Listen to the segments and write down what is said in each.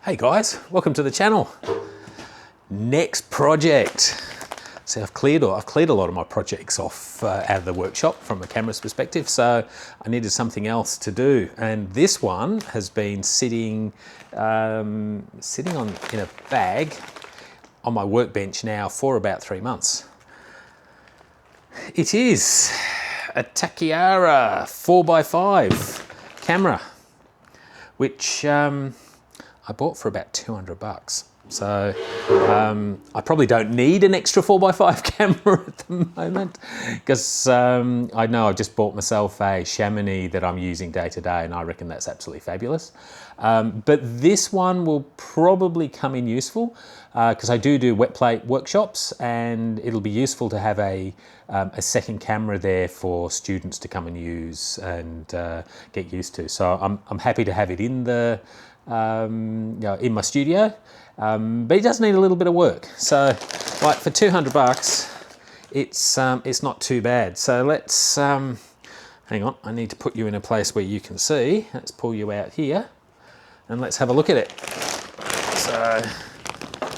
Hey guys, welcome to the channel. Next project. So I've cleared a lot of my projects off out of the workshop from a camera's perspective, so I needed something else to do. And this one has been sitting in a bag on my workbench now for about 3 months. It is a Takiara 4x5 camera, which I bought for about 200 bucks. So I probably don't need an extra 4x5 camera at the moment because I know I've just bought myself a Chamonix that I'm using day to day and I reckon that's absolutely fabulous. But this one will probably come in useful because I do wet plate workshops, and it'll be useful to have a second camera there for students to come and use and get used to. So I'm happy to have it in the in my studio, but it does need a little bit of work. So, like for 200 bucks, it's not too bad. So let's hang on. I need to put you in a place where you can see. Let's pull you out here, and let's have a look at it. So,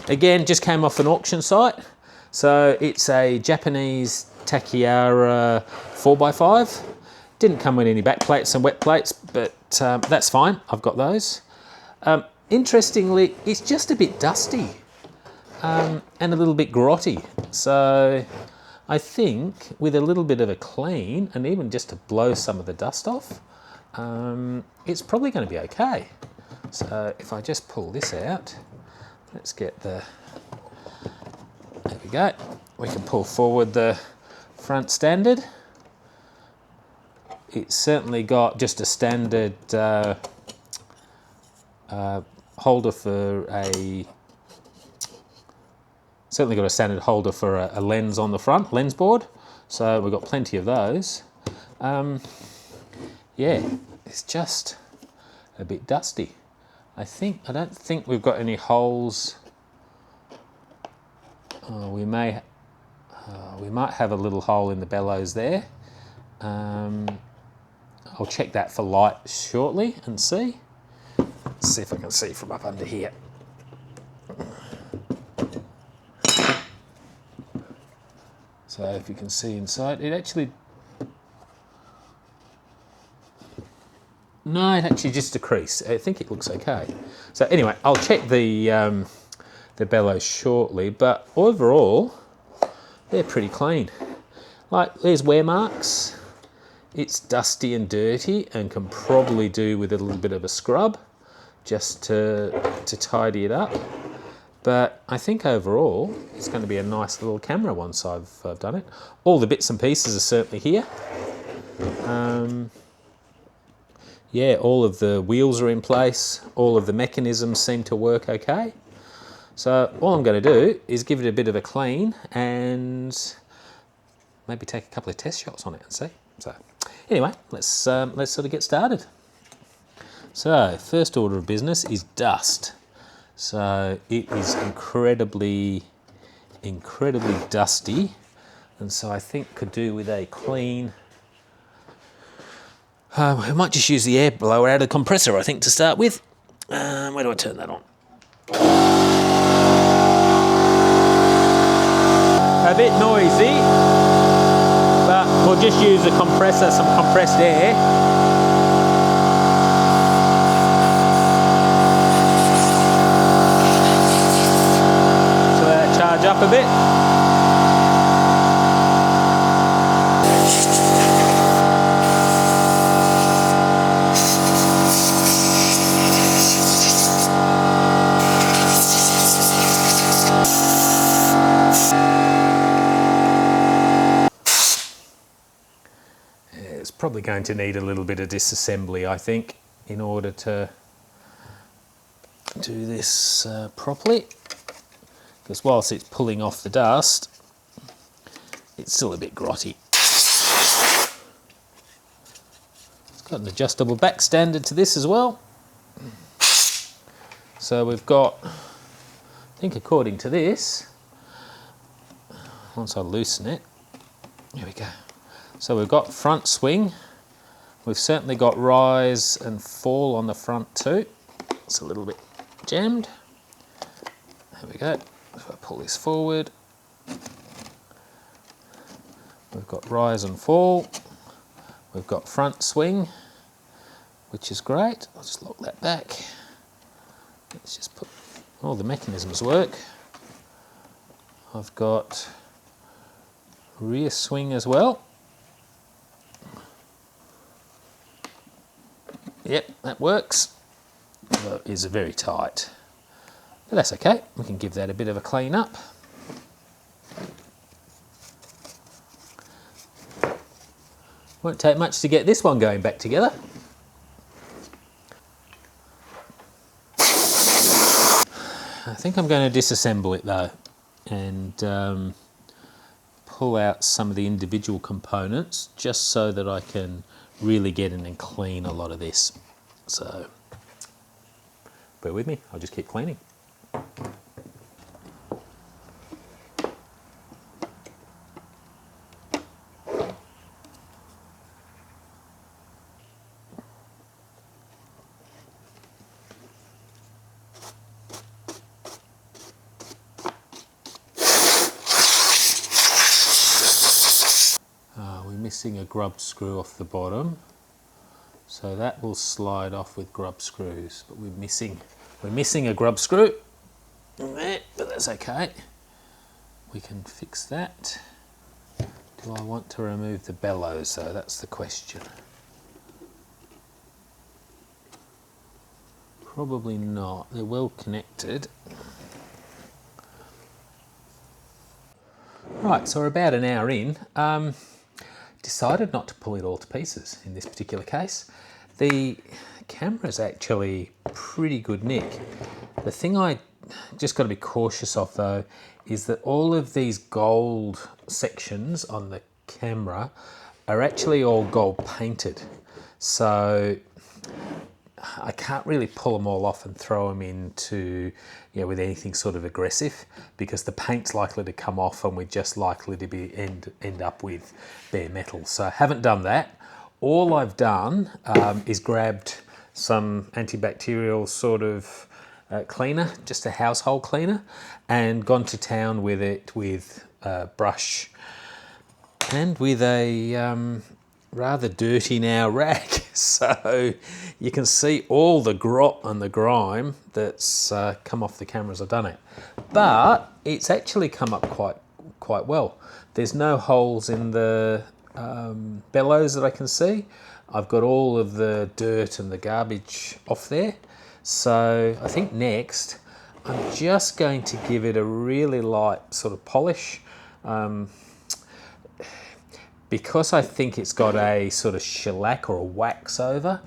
again, just came off an auction site. So it's a Japanese Takiara 4x5. Didn't come with any back plates and wet plates, but that's fine. I've got those. Interestingly, it's just a bit dusty and a little bit grotty. So I think with a little bit of a clean and even just to blow some of the dust off, it's probably going to be okay. So if I just pull this out, let's get there we go. We can pull forward the front standard. It's certainly got just a standard holder for a lens on the front, lens board. So we've got plenty of those. Yeah, it's just a bit dusty. I don't think we've got any holes. We might have a little hole in the bellows there. I'll check that for light shortly and see. Let's see if I can see from up under here. So if you can see inside, it actually just a crease. I think it looks okay. So anyway, I'll check the bellows shortly, but overall, they're pretty clean. Like, there's wear marks. It's dusty and dirty and can probably do with a little bit of a scrub just to tidy it up. But I think overall it's going to be a nice little camera once I've done it. All the bits and pieces are certainly here. Yeah, all of the wheels are in place. All of the mechanisms seem to work okay. So all I'm going to do is give it a bit of a clean and maybe take a couple of test shots on it and see. So anyway, let's sort of get started. So first order of business is dust. So it is incredibly dusty, and so I think could do with a clean. We might just use the air blower out of the compressor, I think, to start with. Where do I turn that on? A bit noisy, but we'll just use the compressor, some compressed air. So let that charge up a bit. It's probably going to need a little bit of disassembly, I think, in order to do this properly. Because whilst it's pulling off the dust, it's still a bit grotty. It's got an adjustable back standard to this as well. So we've got, I think according to this, once I loosen it, here we go. So we've got front swing. We've certainly got rise and fall on the front too. It's a little bit jammed. There we go. If I pull this forward, we've got rise and fall. We've got front swing, which is great. I'll just lock that back. Let's just put all the mechanisms work. I've got rear swing as well. Yep, that works. Although it is very tight. But that's okay. We can give that a bit of a clean up. Won't take much to get this one going back together. I think I'm going to disassemble it though and pull out some of the individual components just so that I can really get in and clean a lot of this. So bear with me, I'll just keep cleaning. Missing a grub screw off the bottom, so that will slide off with grub screws, but we're missing a grub screw there, but that's okay, we can fix that. Do I want to remove the bellows though? That's the question. Probably not, they're well connected. Right, so we're about an hour in. Decided not to pull it all to pieces in this particular case. The camera's actually pretty good nick. The thing I just got to be cautious of though is that all of these gold sections on the camera are actually all gold painted. So I can't really pull them all off and throw them into, with anything sort of aggressive, because the paint's likely to come off and we're just likely to be end up with bare metal. So I haven't done that. All I've done is grabbed some antibacterial sort of cleaner, just a household cleaner, and gone to town with it with a brush and with a rather dirty now rag. So you can see all the grot and the grime that's come off the camera as I've done it. But it's actually come up quite well. There's no holes in the bellows that I can see. I've got all of the dirt and the garbage off there. So I think next I'm just going to give it a really light sort of polish. Because I think it's got a sort of shellac or a wax over,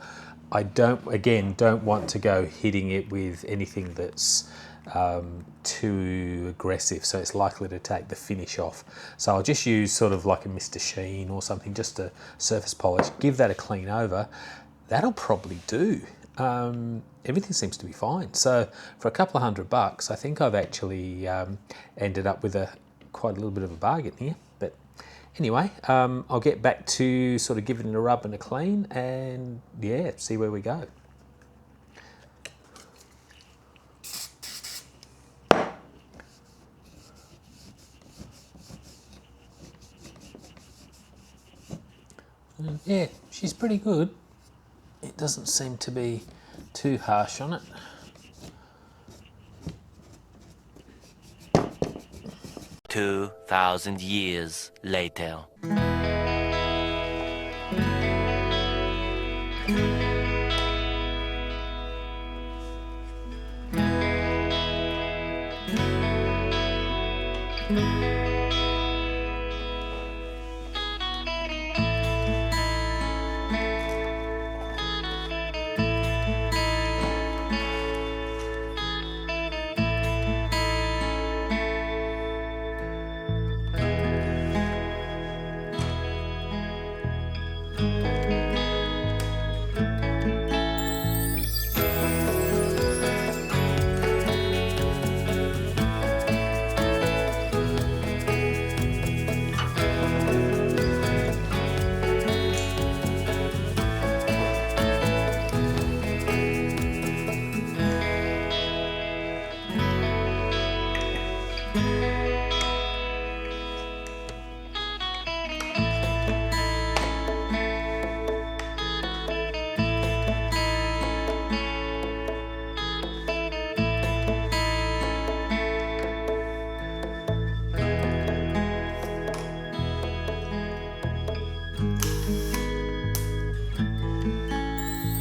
I don't want to go hitting it with anything that's too aggressive, so it's likely to take the finish off. So I'll just use sort of like a Mr. Sheen or something, just a surface polish, give that a clean over. That'll probably do. Everything seems to be fine. So for a couple of $100, I think I've actually ended up with quite a little bit of a bargain here. But anyway, I'll get back to sort of giving it a rub and a clean and yeah, see where we go. Yeah, she's pretty good. It doesn't seem to be too harsh on it. "2,000 years later.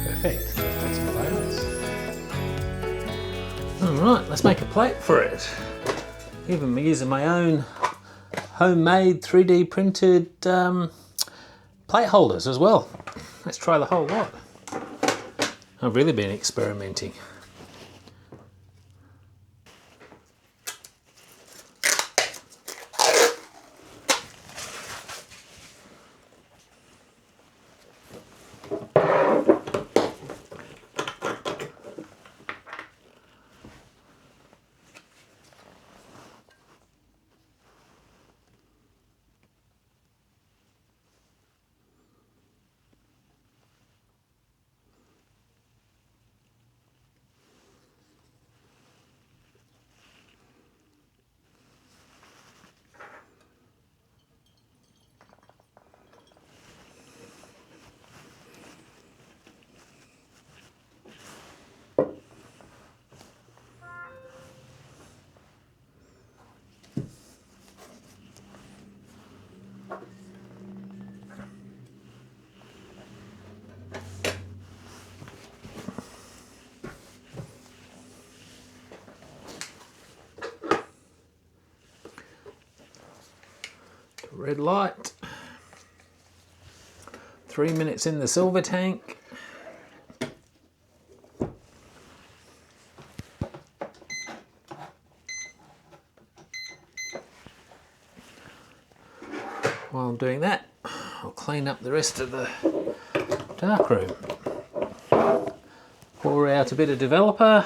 Perfect. Got some photos. Alright, let's make a plate for it. Even using my own homemade 3D printed plate holders as well. Let's try the whole lot. I've really been experimenting. Red light. 3 minutes in the silver tank. While I'm doing that, I'll clean up the rest of the darkroom. Pour out a bit of developer.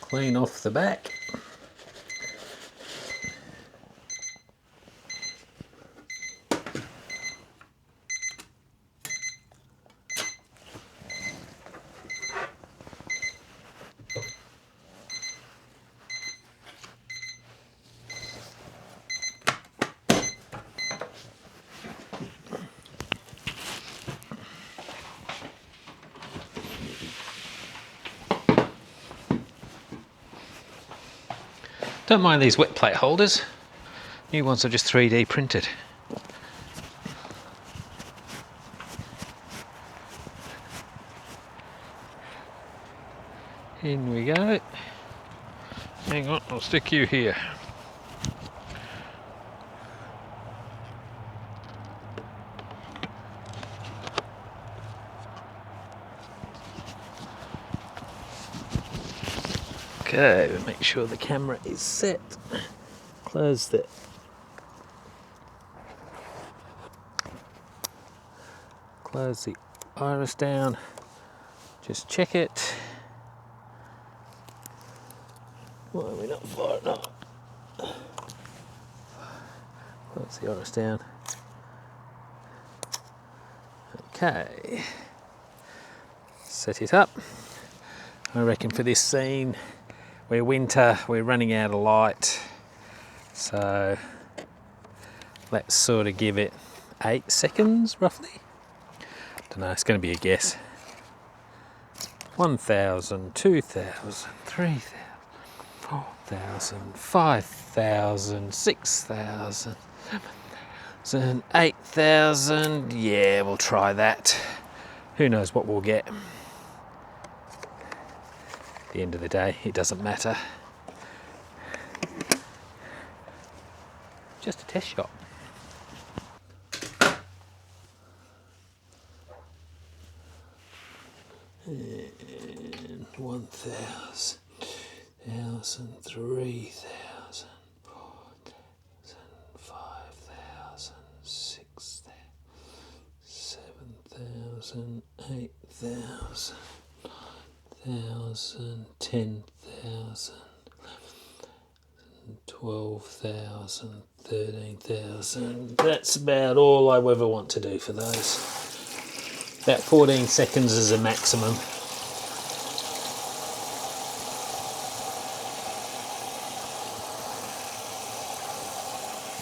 Clean off the back. Don't mind these wet plate holders. New ones are just 3D printed. In we go. Hang on, I'll stick you here. Okay, we'll make sure the camera is set. Close it. Close the iris down. Just check it. Why are we not firing up? Close the iris down. Okay. Set it up. I reckon for this scene, we're winter, we're running out of light. So let's sort of give it 8 seconds roughly. Don't know, it's going to be a guess. 1,000, 2,000, 3,000, 4,000, 5,000, 6,000, 7,000, 8,000. Yeah, we'll try that. Who knows what we'll get. At the end of the day, it doesn't matter. Just a test shot. And 1,000. thousand, 3,000, 4,000, 5,000, 6,000, 7,000, 8,000, 9,000, 10,000, 12,000, 13,000. That's about all I ever want to do for those. About 14 seconds is a maximum.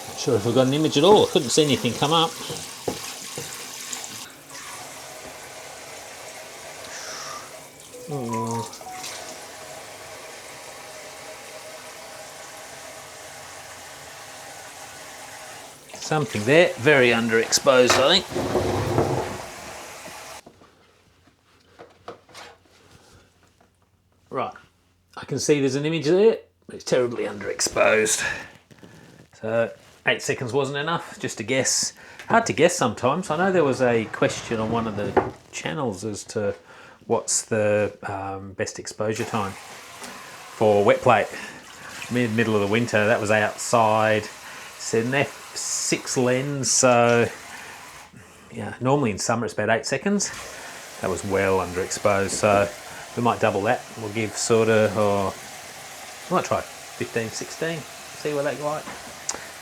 Not sure if I've got an image at all. I couldn't see anything come up. Oh. Something there, very underexposed, I think. Right, I can see there's an image there, but it's terribly underexposed. So 8 seconds wasn't enough, just a guess. Hard to guess sometimes. I know there was a question on one of the channels as to what's the best exposure time for wet plate. Middle of the winter, that was outside. It's an f6 lens, so yeah, normally in summer it's about 8 seconds. That was well underexposed, so we might double that. We'll give sort of, or I might try 15, 16, see what that's like.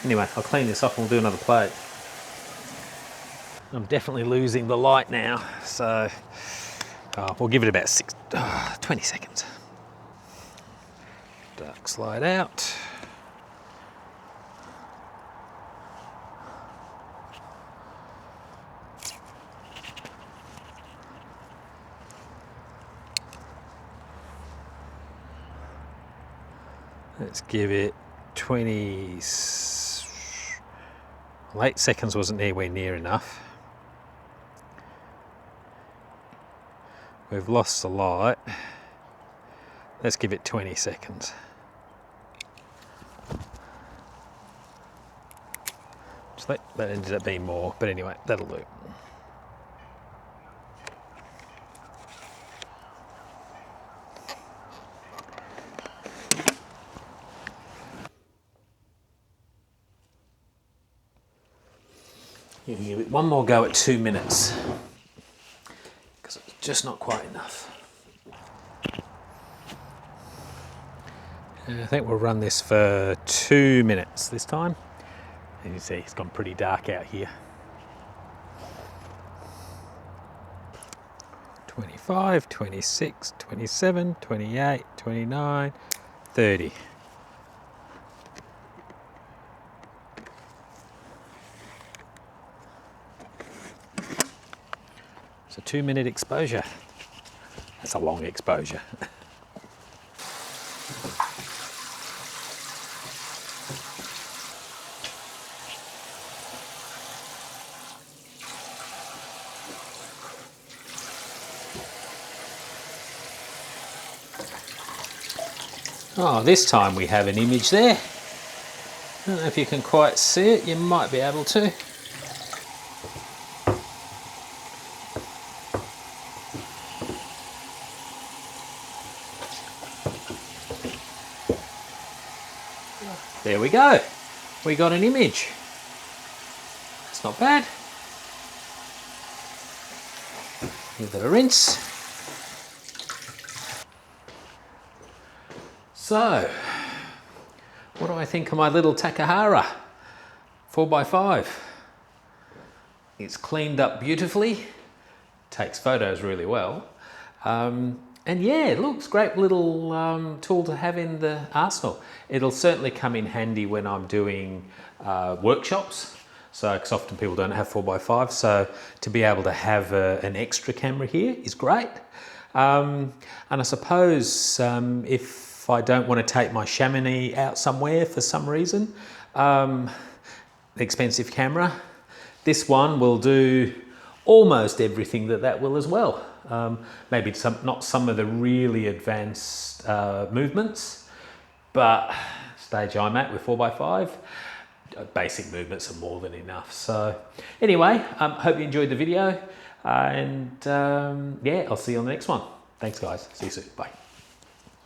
Anyway, I'll clean this off and we'll do another plate. I'm definitely losing the light now, so we'll give it about 20 seconds. Dark slide out. Let's give it 20. Well, 8 seconds wasn't anywhere near enough. We've lost the light. Let's give it 20 seconds. So that ended up being more, but anyway, that'll do. You can give it one more go at 2 minutes because it's just not quite enough. And I think we'll run this for 2 minutes this time. And you see it's gone pretty dark out here. 25, 26, 27, 28, 29, 30. It's a 2 minute exposure. That's a long exposure. Oh, this time we have an image there. I don't know if you can quite see it, you might be able to. There we go. We got an image. It's not bad. Give it a rinse. So, what do I think of my little Takiara 4x5? It's cleaned up beautifully, takes photos really well, and yeah, it looks great little tool to have in the arsenal. It'll certainly come in handy when I'm doing workshops, so because often people don't have 4x5, so to be able to have an extra camera here is great. And I suppose if I don't want to take my Chamonix out somewhere for some reason, expensive camera, this one will do almost everything that will as well. Maybe not some of the really advanced movements, but stage I'm at with 4x5, basic movements are more than enough. So anyway, hope you enjoyed the video, and yeah, I'll see you on the next one. Thanks guys, see you soon, bye.